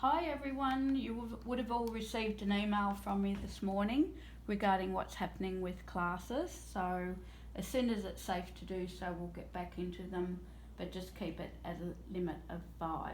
Hi everyone, would have all received an email from me this morning regarding what's happening with classes. So as soon as it's safe to do so, we'll get back into them, but just keep it at a limit of 5.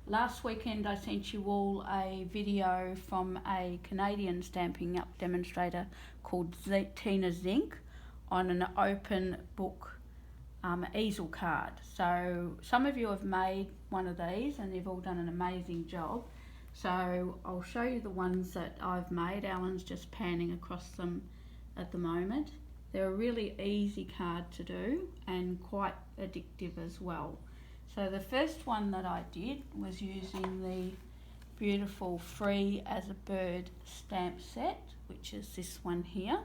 Last weekend I sent you all a video from a Canadian Stampin' Up demonstrator called Tina Zink on an open book easel card. So some of you have made one of these and you've all done an amazing job. So I'll show you the ones that I've made. Alan's just panning across them at the moment. They're a really easy card to do and quite addictive as well. So the first one that I did was using the beautiful Free as a Bird stamp set, which is this one here.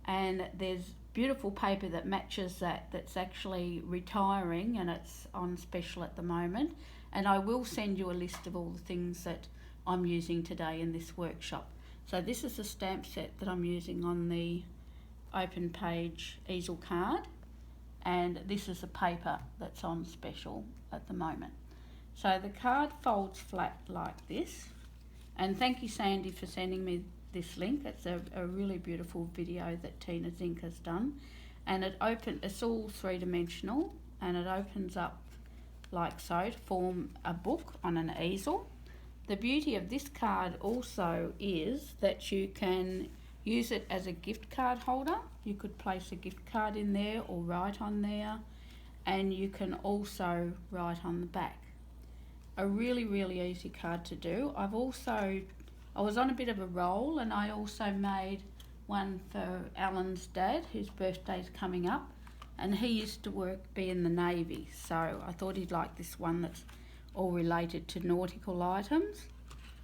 And there's beautiful paper that matches that's actually retiring, and it's on special at the moment. And I will send you a list of all the things that I'm using today in this workshop. So this is the stamp set that I'm using on the open page easel card, and this is the paper that's on special at the moment. So the card folds flat like this, and thank you Sandy for sending me this link. It's a really beautiful video that Tina Zink has done, and it's all three-dimensional, and it opens up like so to form a book on an easel. The beauty of this card also is that you can use it as a gift card holder. You could place a gift card in there or write on there, and you can also write on the back. A really easy card to do. I was on a bit of a roll, and I also made one for Alan's dad, whose birthday's coming up, and he used to be in the Navy, so I thought he'd like this one that's all related to nautical items.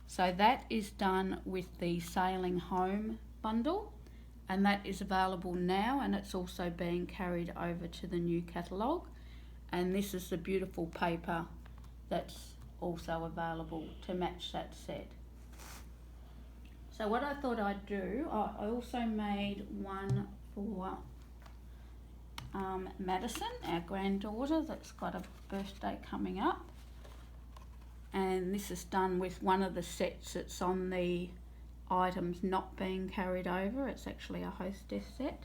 So that is done with the Sailing Home bundle, and that is available now, and it's also being carried over to the new catalogue. And this is the beautiful paper that's also available to match that set. So what I thought I'd do, I also made one for Madison, our granddaughter, that's got a birthday coming up. And this is done with one of the sets that's on the items not being carried over. It's actually a hostess set.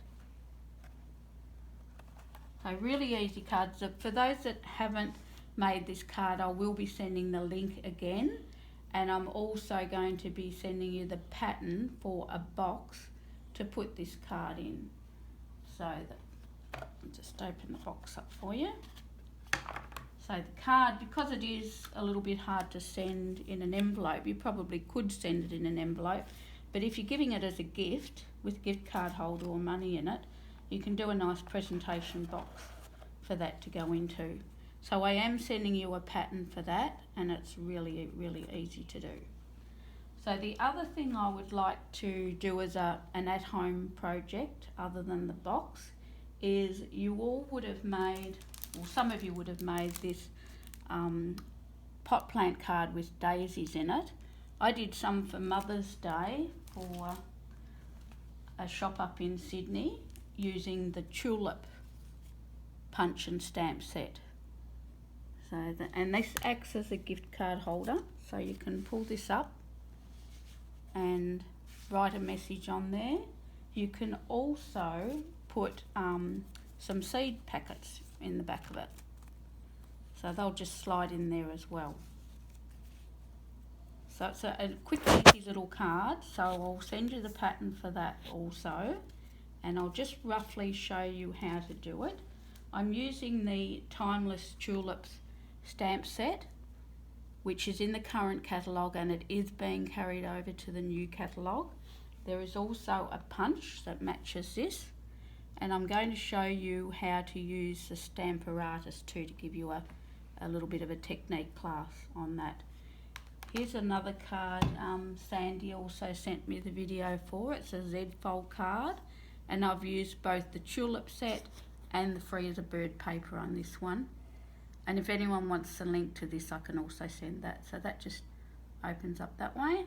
So really easy cards. For those that haven't made this card, I will be sending the link again. And I'm also going to be sending you the pattern for a box to put this card in. So I'll just open the box up for you. So the card, because it is a little bit hard to send in an envelope, you probably could send it in an envelope, but if you're giving it as a gift with gift card holder or money in it, you can do a nice presentation box for that to go into. So I am sending you a pattern for that, and it's really easy to do. So the other thing I would like to do as an at-home project, other than the box, is you all would have made, or some of you would have made this pot plant card with daisies in it. I did some for Mother's Day for a shop up in Sydney using the tulip punch and stamp set. And this acts as a gift card holder, so you can pull this up and write a message on there. You can also put some seed packets in the back of it, so they'll just slide in there as well. So it's a quick easy little card, so I'll send you the pattern for that also, and I'll just roughly show you how to do it. I'm using the Timeless Tulips stamp set, which is in the current catalogue, and it is being carried over to the new catalogue. There is also a punch that matches this, and I'm going to show you how to use the Stamparatus too, to give you a little bit of a technique class on that. Here's another card Sandy also sent me the video for. It's a Z-fold card, and I've used both the tulip set and the Free as a Bird paper on this one. And if anyone wants the link to this, I can also send that. So that just opens up that way,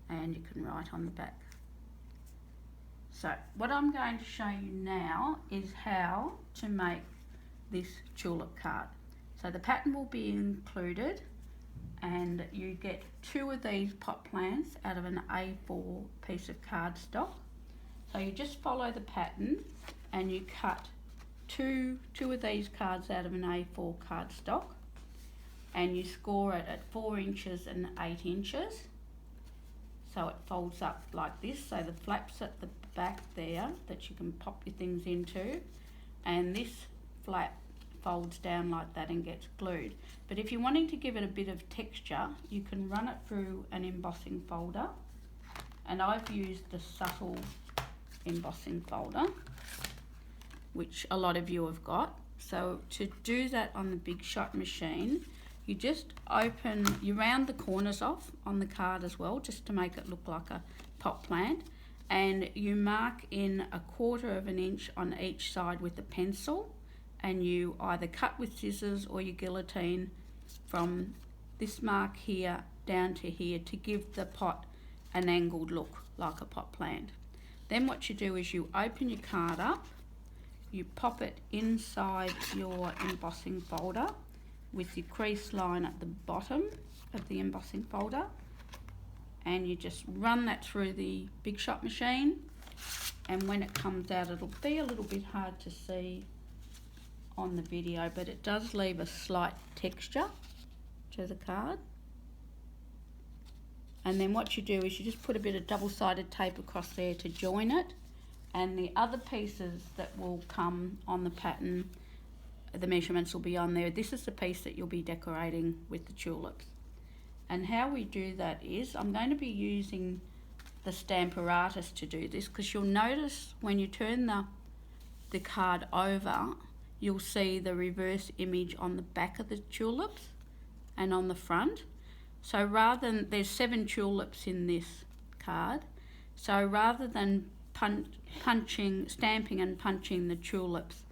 and you can write on the back. So what I'm going to show you now is how to make this tulip card. So the pattern will be included and you get 2 of these pot plants out of an A4 piece of cardstock. So you just follow the pattern and you cut two of these cards out of an A4 cardstock, and you score it at 4 inches and 8 inches. So it folds up like this, so the flaps at the back there that you can pop your things into, and this flap folds down like that and gets glued. But if you're wanting to give it a bit of texture, you can run it through an embossing folder, and I've used the Subtle embossing folder, which a lot of you have got. So to do that on the Big Shot machine, you just you round the corners off on the card as well, just to make it look like a pot plant, and you mark in 1/4 of an inch on each side with a pencil, and you either cut with scissors or you guillotine from this mark here down to here to give the pot an angled look like a pot plant. Then what you do is you open your card up, you pop it inside your embossing folder with your crease line at the bottom of the embossing folder, and you just run that through the Big Shot machine, and when it comes out, it'll be a little bit hard to see on the video, but it does leave a slight texture to the card. And then what you do is you just put a bit of double-sided tape across there to join it, and the other pieces that will come on the pattern, the measurements will be on there. This is the piece that you'll be decorating with the tulips. And how we do that is, I'm going to be using the Stamparatus to do this, because you'll notice when you turn the card over, you'll see the reverse image on the back of the tulips and on the front. So rather than, there's 7 tulips in this card, so rather than stamping and punching the tulips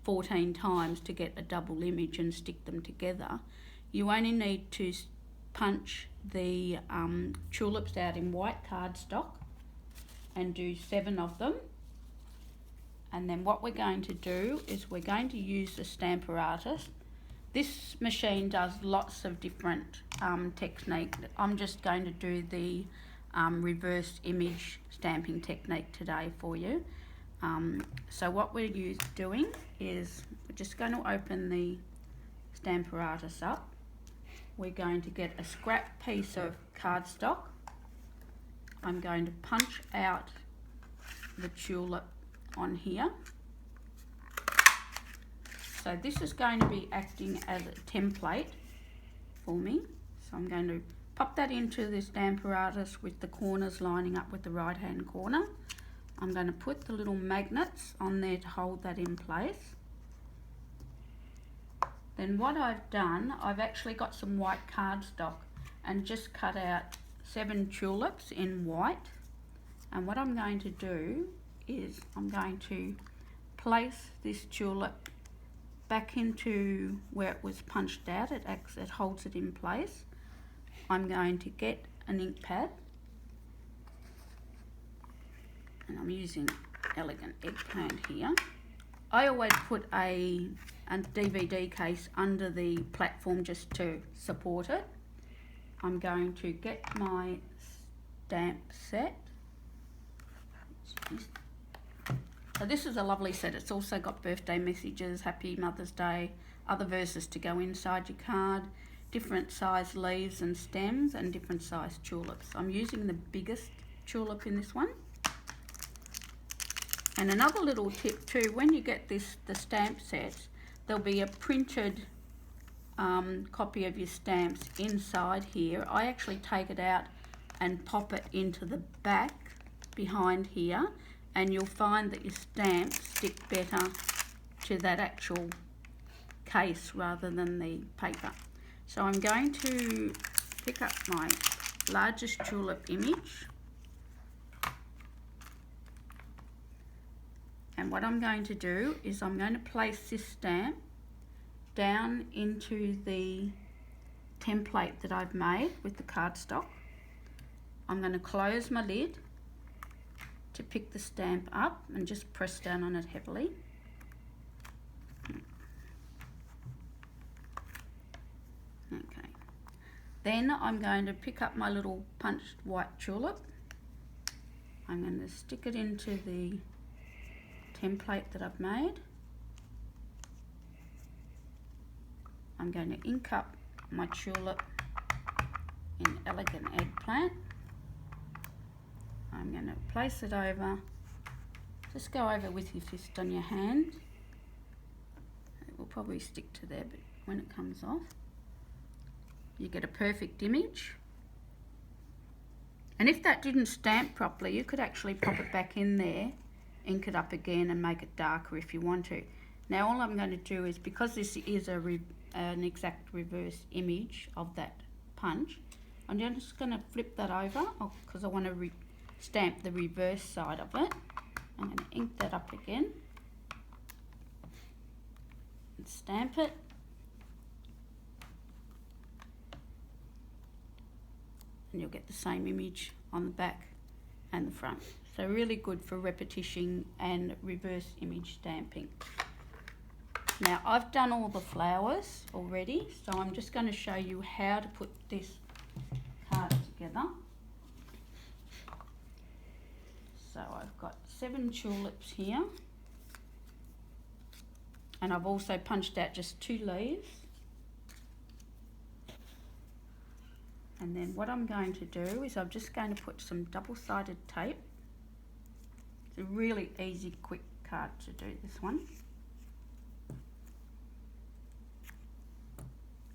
14 times to get a double image and stick them together, you only need to punch the tulips out in white cardstock and do 7 of them. And then what we're going to do is we're going to use the Stamparatus. This machine does lots of different techniques. I'm just going to do the reverse image stamping technique today for you. So what we're doing is we're just going to open the Stamparatus up. We're going to get a scrap piece of cardstock. I'm going to punch out the tulip on here. So this is going to be acting as a template for me. So I'm going to pop that into the Stamparatus with the corners lining up with the right hand corner. I'm going to put the little magnets on there to hold that in place. Then what I've done, I've actually got some white cardstock and just cut out 7 tulips in white. And what I'm going to do is I'm going to place this tulip back into where it was punched out. It holds it in place. I'm going to get an ink pad, and I'm using Elegant Eggplant here. I always put a DVD case under the platform just to support it. I'm going to get my stamp set. So this is a lovely set. It's also got birthday messages, Happy Mother's Day, other verses to go inside your card, different size leaves and stems, and different size tulips. I'm using the biggest tulip in this one. And another little tip too, when you get the stamp set, there'll be a printed copy of your stamps inside here. I actually take it out and pop it into the back behind here, and you'll find that your stamps stick better to that actual case rather than the paper. So I'm going to pick up my largest tulip image, and what I'm going to do is I'm going to place this stamp down into the template that I've made with the cardstock. I'm going to close my lid to pick the stamp up and just press down on it heavily. Okay. Then I'm going to pick up my little punched white tulip. I'm going to stick it into the template that I've made. I'm going to ink up my tulip in Elegant Eggplant. I'm going to place it over, just go over with your fist on your hand. It will probably stick to there, but when it comes off, you get a perfect image. And if that didn't stamp properly, you could actually pop it back in there, ink it up again and make it darker if you want to. Now all I'm going to do is, because this is an exact reverse image of that punch, I'm just going to flip that over because I want to stamp the reverse side of it. I'm going to ink that up again and stamp it. And you'll get the same image on the back and the front. So really good for repetition and reverse image stamping. Now I've done all the flowers already, so I'm just going to show you how to put this card together. So I've got 7 tulips here, and I've also punched out just 2 leaves. And then what I'm going to do is I'm just going to put some double-sided tape. It's a really easy, quick card to do, this one.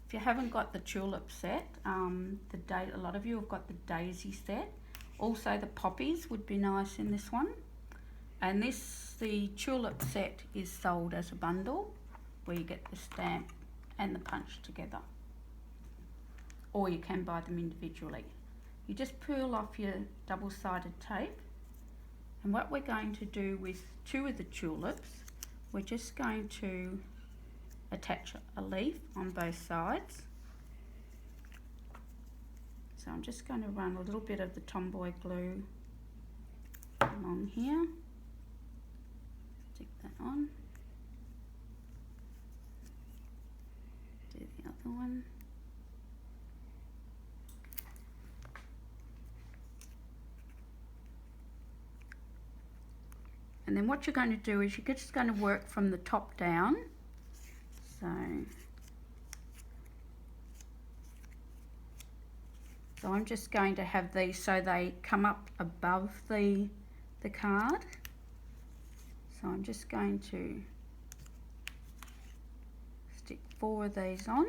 If you haven't got the tulip set, a lot of you have got the daisy set. Also the poppies would be nice in this one. And the tulip set is sold as a bundle, where you get the stamp and the punch together. Or you can buy them individually. You just peel off your double-sided tape, and what we're going to do with 2 of the tulips, we're just going to attach a leaf on both sides. So I'm just going to run a little bit of the Tomboy glue along here, stick that on, do the other one. And then what you're going to do is you're just going to work from the top down. So I'm just going to have these so they come up above the card. So I'm just going to stick 4 of these on.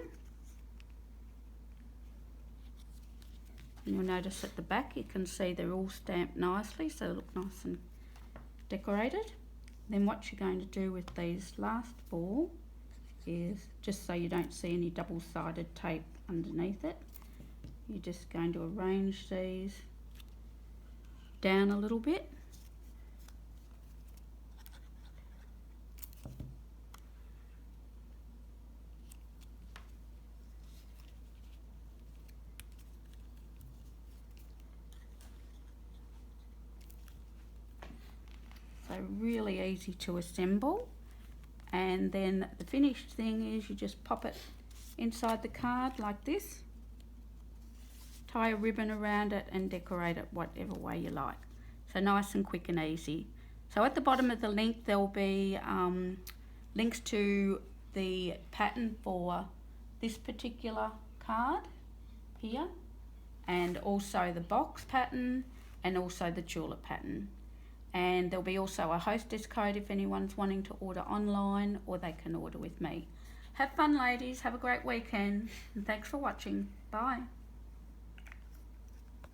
And you'll notice at the back you can see they're all stamped nicely, so they look nice and decorated. Then what you're going to do with these last 4 is, just so you don't see any double-sided tape underneath it, you're just going to arrange these down a little bit. So really easy to assemble. And then the finished thing is you just pop it inside the card like this, tie a ribbon around it and decorate it whatever way you like. So nice and quick and easy. So at the bottom of the link there will be links to the pattern for this particular card here, and also the box pattern and also the tulip pattern. And there'll be also a hostess code if anyone's wanting to order online, or they can order with me. Have fun, ladies. Have a great weekend. And thanks for watching. Bye.